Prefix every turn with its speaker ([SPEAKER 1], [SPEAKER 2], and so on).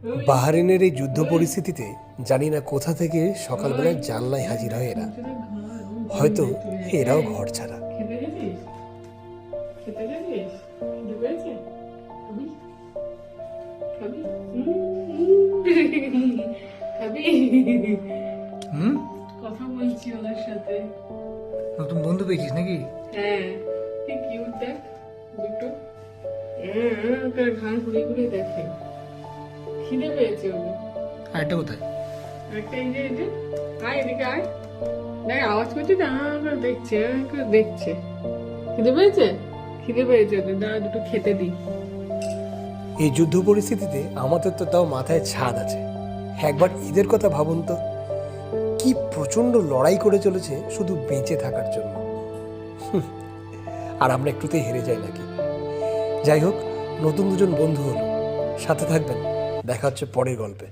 [SPEAKER 1] বাহরাইনের এই যুদ্ধ পরিস্থিতিতে জানি না কোথা থেকে সকালবেলায় জানলায় হাজির হয় এরা। হয়তো এরাও ঘর ছাড়া।
[SPEAKER 2] কথা বলছি ওদের সাথে।
[SPEAKER 3] নতুন বন্ধু পেয়েছিস নাকি?
[SPEAKER 2] হ্যাঁ, কি কিউট দেখ দুটো। ওকে ঘাড় ঘুরে ঘুরে দেখে। খিদে পেয়েছে ওদের।
[SPEAKER 3] আরেকটা কোথায়?
[SPEAKER 2] একটা এই যে আয় এদিকে আয়। দেখ আওয়াজ করছে তো করে দেখছে করে দেখছে। খিদে পেয়েছে? খিদে পেয়েছে ওদের, দাঁড়া দুটো খেতে দিই।
[SPEAKER 1] এই যুদ্ধ পরিস্থিতিতে আমাদের তো তাও মাথায় ছাদ আছে। একবার ঈদের কথা ভাবুন তো, কি প্রচণ্ড লড়াই করে চলেছে শুধু বেঁচে থাকার জন্য। আর আমরা একটুতেই হেরে যাই নাকি? যাই হোক, নতুন দুজন বন্ধু হলো। সাথে থাকবেন, দেখা হচ্ছে পরের গল্পে।